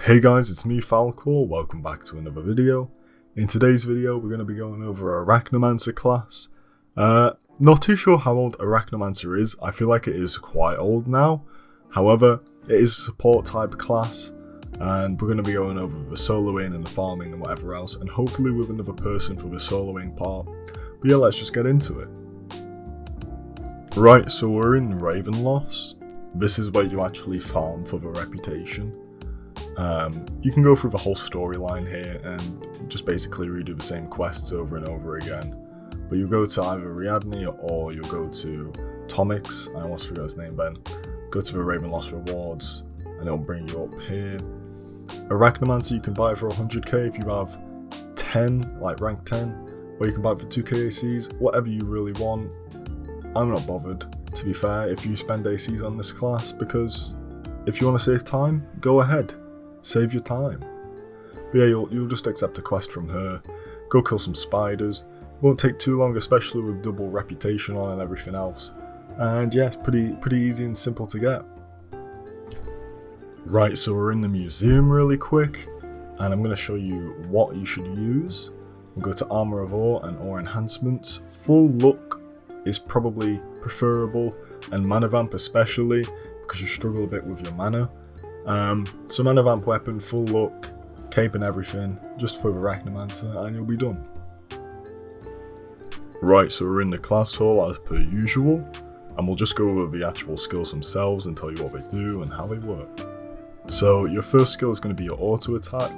Hey guys, it's me Falcor, welcome back to another video. In today's video we're going to be going over Arachnomancer class. Not too sure how old Arachnomancer is, I feel like it is quite old now. However, it is a support type class and we're going to be going over the soloing and the farming and whatever else, and hopefully with another person for the soloing part. But yeah, let's just get into it. Right, so we're in Ravenloss. This is where you actually farm for the reputation. You can go through the whole storyline here and just basically redo the same quests over and over again. But you'll go to either Riadni or you'll go to Tomix, I almost forgot his name then. Go to the Ravenloss rewards and it'll bring you up here. Arachnomancer you can buy for 100k if you have 10, like rank 10, or you can buy it for 2k ACs, whatever you really want. I'm not bothered, to be fair, if you spend ACs on this class, because if you want to save time, go ahead. Save your time. But yeah, you'll just accept a quest from her, go kill some spiders. It won't take too long, especially with double reputation on and everything else. And yeah, it's pretty easy and simple to get. Right, so we're in the museum really quick, and I'm going to show you what you should use. We'll go to Armor of Ore and Ore Enhancements. Full Look is probably preferable, and Mana Vamp especially, because you struggle a bit with your mana. So Mana Vamp weapon, full look, cape and everything, just with Arachnomancer and you'll be done. Right, so we're in the class hall as per usual, and we'll just go over the actual skills themselves and tell you what they do and how they work. So your first skill is going to be your auto attack.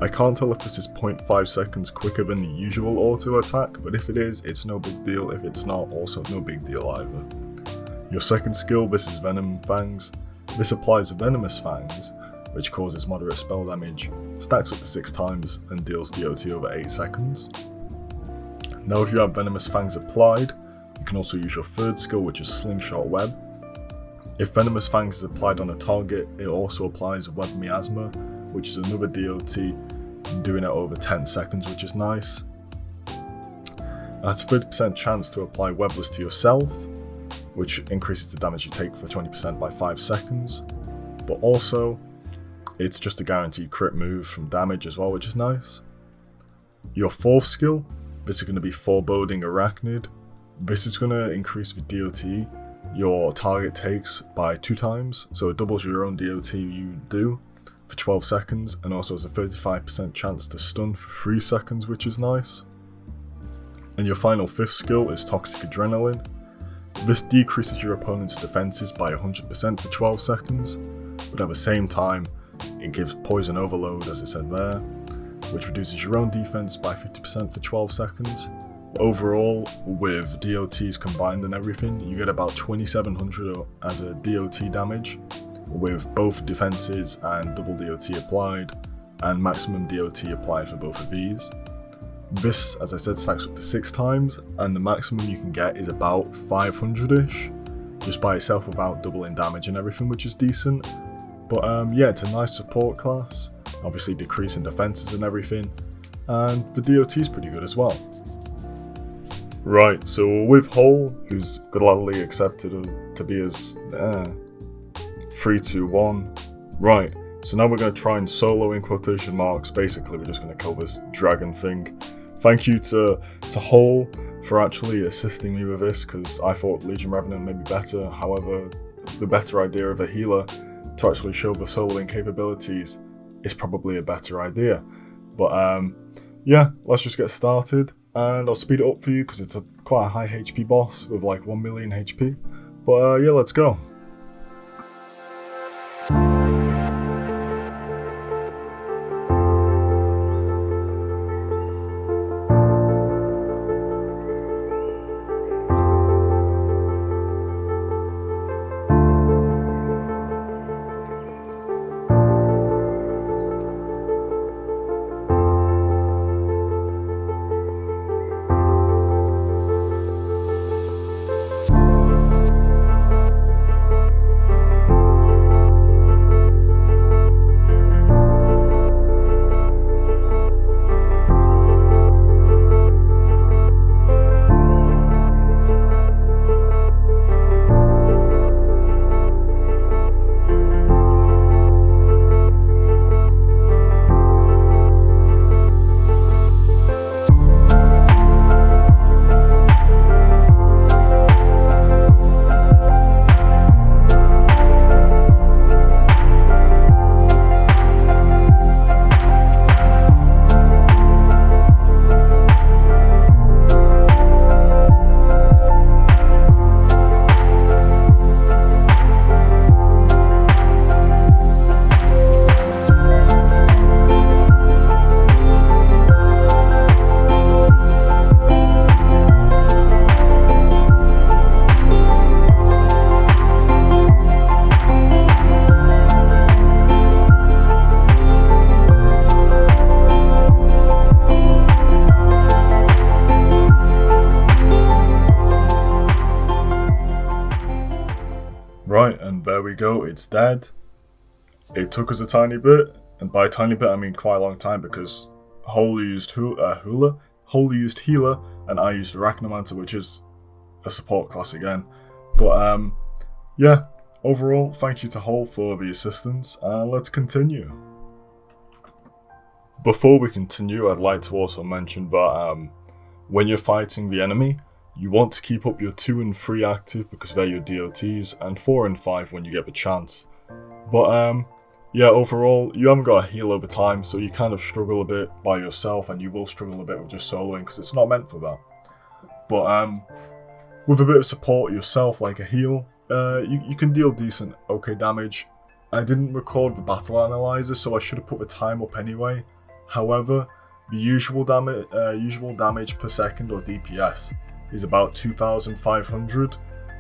I can't tell if this is 0.5 seconds quicker than the usual auto attack, but if it is, it's no big deal. If it's not, also no big deal either. Your second skill, this is Venom Fangs. This applies Venomous Fangs, which causes moderate spell damage, stacks up to 6 times and deals DOT over 8 seconds. Now if you have Venomous Fangs applied, you can also use your third skill, which is Slingshot Web. If Venomous Fangs is applied on a target, it also applies Web Miasma, which is another DOT, doing it over 10 seconds, which is nice. That's a 30% chance to apply Webless to yourself, which increases the damage you take for 20% by 5 seconds, but also it's just a guaranteed crit move from damage as well, which is nice. Your fourth skill, this is going to be Foreboding Arachnid. This is going to increase the DOT your target takes by 2 times, so it doubles your own DOT you do for 12 seconds, and also has a 35% chance to stun for 3 seconds, which is nice. And your final fifth skill is Toxic Adrenaline. This decreases your opponent's defenses by 100% for 12 seconds, but at the same time, it gives Poison Overload, as it said there, which reduces your own defense by 50% for 12 seconds. Overall, with DOTs combined and everything, you get about 2700 as a DOT damage, with both defenses and double DOT applied, and maximum DOT applied for both of these. This, as I said, stacks up to 6 times, and the maximum you can get is about 500-ish, just by itself without doubling damage and everything, which is decent. But yeah, it's a nice support class, obviously decreasing defenses and everything, and the DOT is pretty good as well. Right, so with Hole, who's gladly accepted to be as 3, 2, 1. Right, so now we're going to try and solo in quotation marks. Basically, we're just going to kill this dragon thing. Thank you to Hole for actually assisting me with this, because I thought Legion Revenant may be better. However, the better idea of a healer to actually show the soloing capabilities is probably a better idea. But yeah, let's just get started, and I'll speed it up for you because it's quite a high HP boss with like 1 million HP. But yeah, let's go. there we go, it's dead. It took us a tiny bit, and by tiny bit I mean quite a long time, because Hole used Healer, and I used Arachnomancer, which is a support class again. But yeah, overall, thank you to Hole for the assistance, and let's continue. Before we continue, I'd like to also mention that when you're fighting the enemy, you want to keep up your 2 and 3 active because they're your DOTs, and 4 and 5 when you get the chance. But yeah, overall, you haven't got a heal over time, so you kind of struggle a bit by yourself, and you will struggle a bit with just soloing because it's not meant for that. But with a bit of support yourself, like a heal, you can deal decent okay damage. I didn't record the battle analyzer, so I should have put the time up anyway. However, the usual damage per second, or DPS, is about 2,500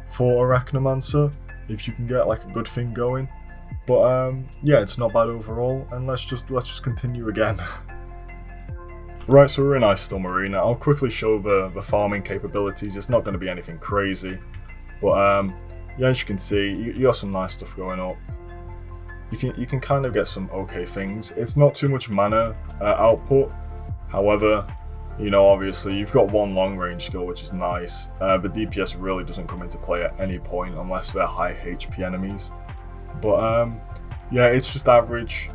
for Arachnomancer, if you can get like a good thing going. But yeah, it's not bad overall, and let's just continue again. Right, so we're in Ice Storm Arena. I'll quickly show the farming capabilities. It's not going to be anything crazy, but yeah, as you can see, you got some nice stuff going up. You can kind of get some okay things. It's not too much mana output. However, you know, obviously you've got 1 long range skill, which is nice. The DPS really doesn't come into play at any point unless they're high HP enemies. But yeah, it's just average.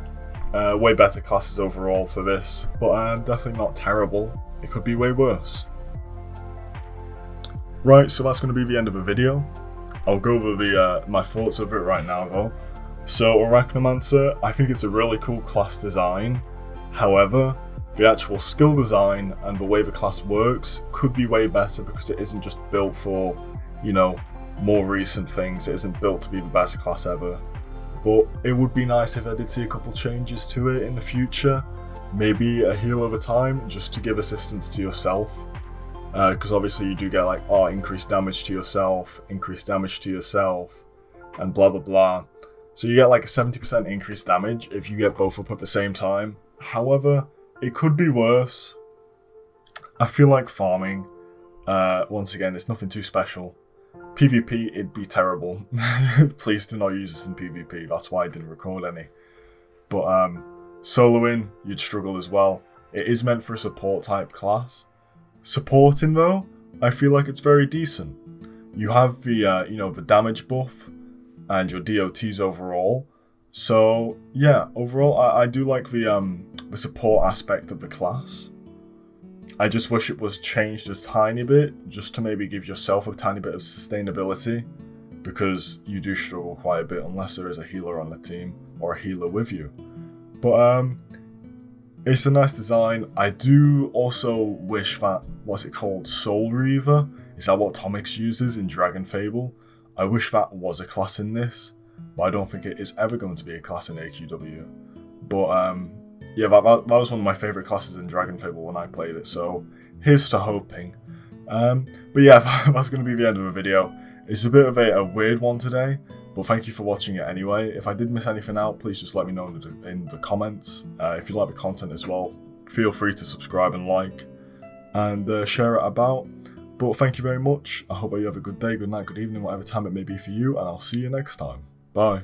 Way better classes overall for this, but definitely not terrible. It could be way worse. Right, so that's going to be the end of the video. I'll go over my thoughts of it right now though. So Arachnomancer, I think it's a really cool class design. However, the actual skill design and the way the class works could be way better, because it isn't just built for, you know, more recent things. It isn't built to be the best class ever. But it would be nice if I did see a couple changes to it in the future. Maybe a heal over time, just to give assistance to yourself. Because obviously you do get like, increased damage to yourself, and blah blah blah. So you get like a 70% increased damage if you get both up at the same time. However, it could be worse. I feel like farming, once again, it's nothing too special. PvP, it'd be terrible. Please do not use this in PvP, that's why I didn't record any. But soloing, you'd struggle as well. It is meant for a support type class. Supporting though, I feel like it's very decent. You have the you know, the damage buff and your DOTs overall. So yeah, overall I do like the support aspect of the class. I just wish it was changed a tiny bit, just to maybe give yourself a tiny bit of sustainability, because you do struggle quite a bit unless there is a healer on the team, or a healer with you. But it's a nice design. I do also wish that, what's it called, Soul Reaver? Is that what Tomix uses in Dragon Fable? I wish that was a class in this, but I don't think it is ever going to be a class in AQW. But yeah, that was one of my favourite classes in Dragon Fable when I played it, so here's to hoping. But yeah, that's going to be the end of the video. It's a bit of a weird one today, but thank you for watching it anyway. If I did miss anything out, please just let me know in the comments. If you like the content as well, feel free to subscribe and like, and share it about. But thank you very much. I hope you have a good day, good night, good evening, whatever time it may be for you, and I'll see you next time. Bye.